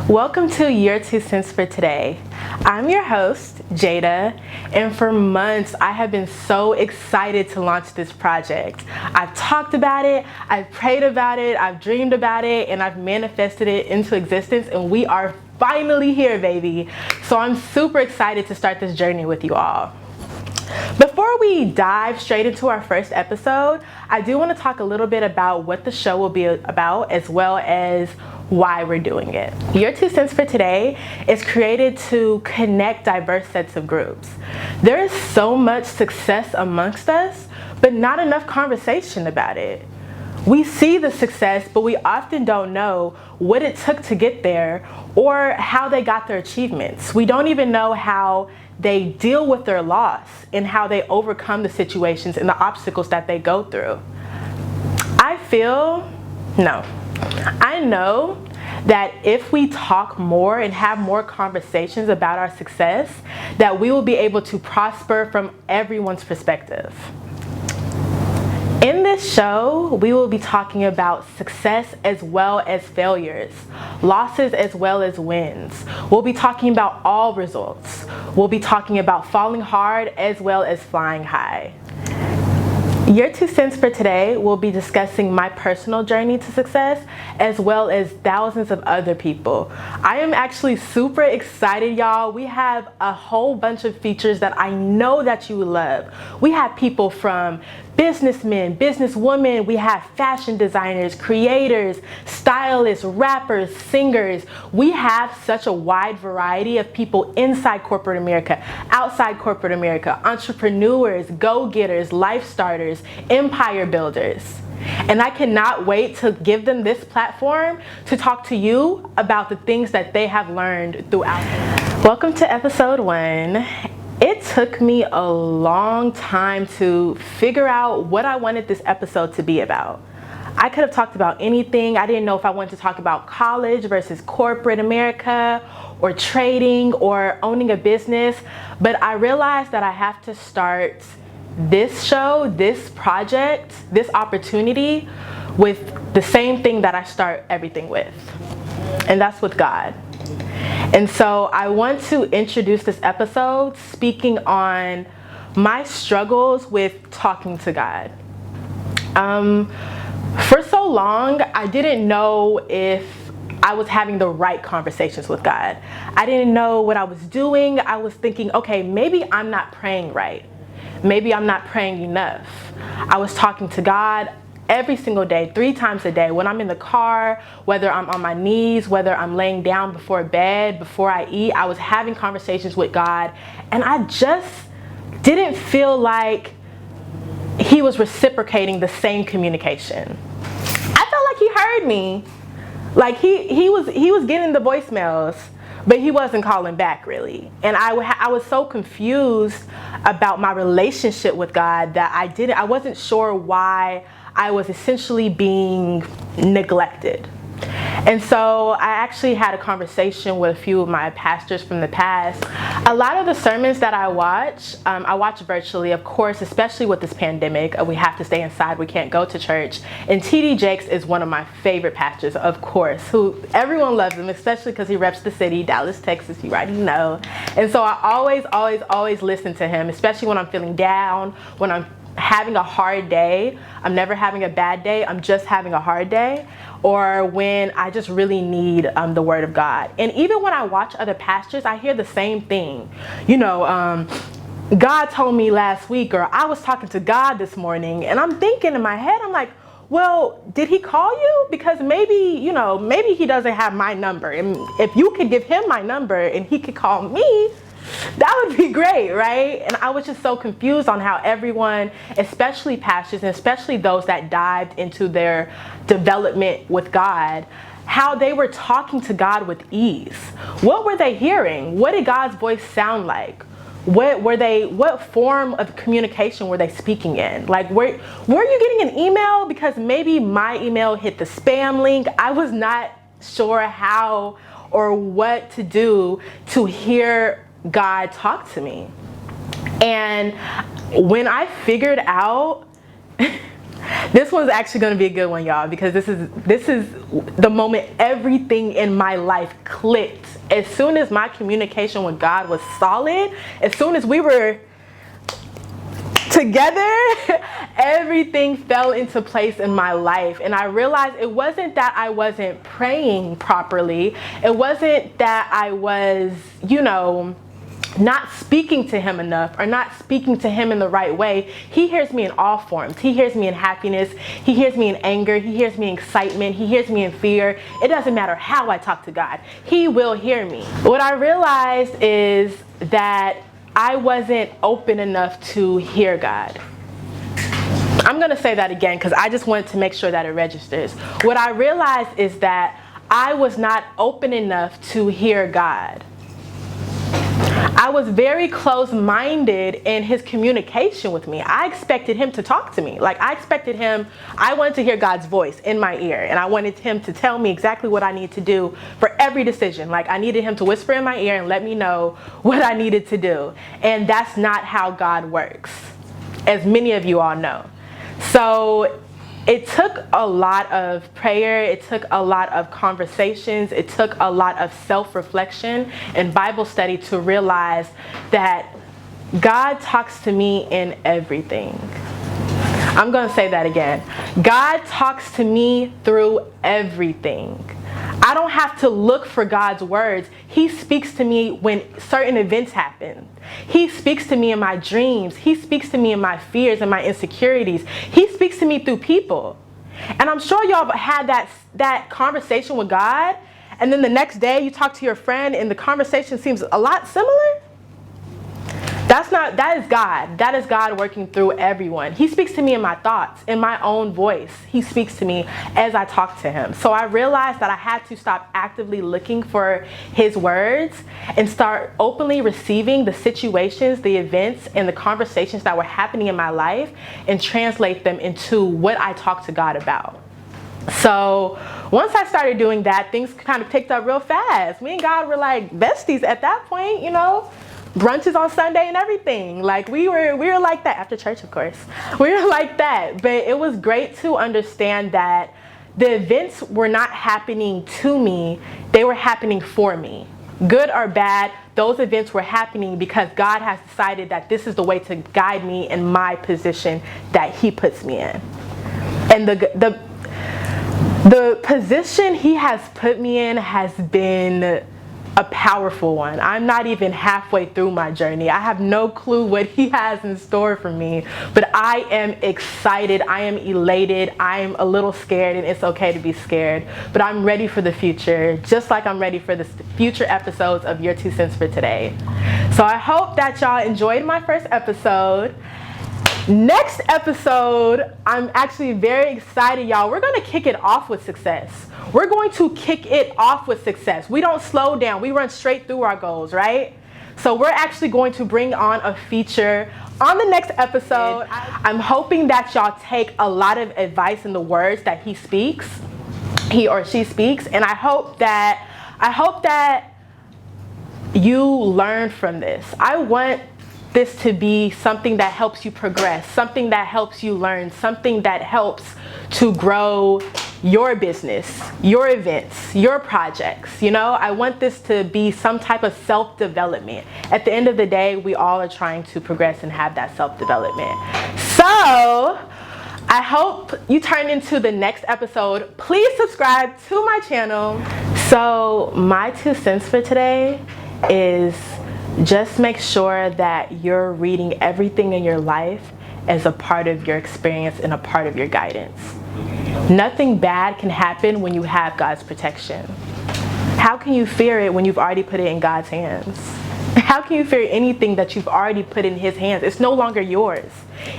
Welcome to Your 2 Cents for Today. I'm your host, Jada, and for months I have been so excited to launch this project. I've talked about it, I've prayed about it, I've dreamed about it, and I've manifested it into existence, and we are finally here, baby. So I'm super excited to start this journey with you all. Before we dive straight into our first episode, I do want to talk a little bit about what the show will be about, as well as why we're doing it. Your 2 Cents for Today is created to connect diverse sets of groups. There is so much success amongst us, but not enough conversation about it. We see the success, but we often don't know what it took to get there or how they got their achievements. We don't even know how they deal with their loss and how they overcome the situations and the obstacles that they go through. I know that if we talk more and have more conversations about our success, that we will be able to prosper from everyone's perspective. In this show, we will be talking about success as well as failures, losses as well as wins. We'll be talking about all results. We'll be talking about falling hard as well as flying high. Your 2 Cents for Today will be discussing my personal journey to success as well as thousands of other people. I am actually super excited, y'all. We have a whole bunch of features that I know that you will love. We have people from businessmen, businesswomen, we have fashion designers, creators, stylists, rappers, singers. We have such a wide variety of people inside corporate America, outside corporate America, entrepreneurs, go-getters, life starters, empire builders. And I cannot wait to give them this platform to talk to you about the things that they have learned throughout. Welcome to episode 1. It took me a long time to figure out what I wanted this episode to be about. I could have talked about anything. I didn't know if I wanted to talk about college versus corporate America, or trading, or owning a business, but I realized that I have to start this show, this project, this opportunity with the same thing that I start everything with, and that's with God. And so I want to introduce this episode speaking on my struggles with talking to God. For so long, I didn't know if I was having the right conversations with God. I didn't know what I was doing. I was thinking, okay, maybe I'm not praying right. Maybe I'm not praying enough. I was talking to God every single day, 3 times a day, when I'm in the car, whether I'm on my knees, whether I'm laying down before bed, before I eat, I was having conversations with God, and I just didn't feel like he was reciprocating the same communication. I felt like he heard me. Like he was getting the voicemails, but he wasn't calling back really. And I was so confused about my relationship with God that I wasn't sure why I was essentially being neglected. And so I actually had a conversation with a few of my pastors from the past. A lot of the sermons that I watch virtually, of course, especially with this pandemic. We have to stay inside, we can't go to church. And T.D. Jakes is one of my favorite pastors, of course, who everyone loves him, especially because he reps the city, Dallas, Texas, you already know. And so I always listen to him, especially when I'm feeling down, when I'm having a hard day. I'm never having a bad day, I'm just having a hard day, or when I just really need the word of God. And even when I watch other pastors, I hear the same thing. God told me last week, or I was talking to God this morning, and I'm thinking in my head, I'm like, well, did he call you? Because maybe he doesn't have my number, and if you could give him my number and he could call me, that would be great, right? And I was just so confused on how everyone, especially pastors and especially those that dived into their development with God, how they were talking to God with ease. What were they hearing? What did God's voice sound like? What form of communication were they speaking in? Like, were you getting an email? Because maybe my email hit the spam link. I was not sure how or what to do to hear God talk to me. And when I figured out This one's actually going to be a good one, y'all, because this is the moment everything in my life clicked. As soon as my communication with God was solid, as soon as we were together, everything fell into place in my life. And I realized it wasn't that I wasn't praying properly. It wasn't that I was, not speaking to him enough or not speaking to him in the right way. He hears me in all forms. He hears me in happiness. He hears me in anger. He hears me in excitement. He hears me in fear. It doesn't matter how I talk to God. He will hear me. What I realized is that I wasn't open enough to hear God. I'm going to say that again because I just wanted to make sure that it registers. What I realized is that I was not open enough to hear God. I was very close-minded in his communication with me. I expected him to talk to me. I wanted to hear God's voice in my ear, and I wanted him to tell me exactly what I need to do for every decision. I needed him to whisper in my ear and let me know what I needed to do. And that's not how God works, as many of you all know. So it took a lot of prayer, it took a lot of conversations, it took a lot of self-reflection and Bible study to realize that God talks to me in everything. I'm going to say that again. God talks to me through everything. I don't have to look for God's words. He speaks to me when certain events happen. He speaks to me in my dreams. He speaks to me in my fears and my insecurities. He speaks to me through people. And I'm sure y'all had that conversation with God, and then the next day you talk to your friend and the conversation seems a lot similar. That is God. That is God working through everyone. He speaks to me in my thoughts, in my own voice. He speaks to me as I talk to him. So I realized that I had to stop actively looking for his words and start openly receiving the situations, the events, and the conversations that were happening in my life and translate them into what I talk to God about. So once I started doing that, things kind of picked up real fast. Me and God were like besties at that point, brunches on Sunday and everything. We were like that after church, of course. We were like that. But it was great to understand that the events were not happening to me, they were happening for me. Good or bad, those events were happening because God has decided that this is the way to guide me in my position that he puts me in. And the position he has put me in has been a powerful one. I'm not even halfway through my journey. I have no clue what he has in store for me, but I am excited. I am elated. I am a little scared, and it's okay to be scared, but I'm ready for the future, just like I'm ready for the future episodes of Your 2 Cents for Today. So I hope that y'all enjoyed my first episode. Next episode, I'm actually very excited, y'all. We're going to kick it off with success. We're going to kick it off with success. We don't slow down. We run straight through our goals, right? So we're actually going to bring on a feature on the next episode. I'm hoping that y'all take a lot of advice in the words that he or she speaks, and I hope that you learn from this. I want this to be something that helps you progress, something that helps you learn, something that helps to grow your business, your events, your projects. I want this to be some type of self-development. At the end of the day, we all are trying to progress and have that self-development. So I hope you turn into the next episode. Please subscribe to my channel. So my 2 cents for today is just make sure that you're reading everything in your life as a part of your experience and a part of your guidance. Nothing bad can happen when you have God's protection. How can you fear it when you've already put it in God's hands? How can you fear anything that you've already put in his hands? It's no longer yours.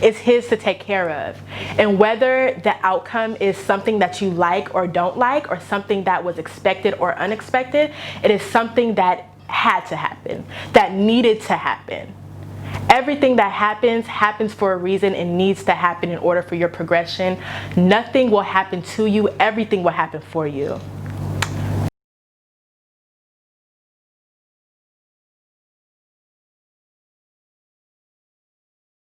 It's his to take care of. And whether the outcome is something that you like or don't like, or something that was expected or unexpected, it is something that had to happen, that needed to happen. Everything that happens for a reason and needs to happen in order for your progression. Nothing will happen to you. Everything will happen for you.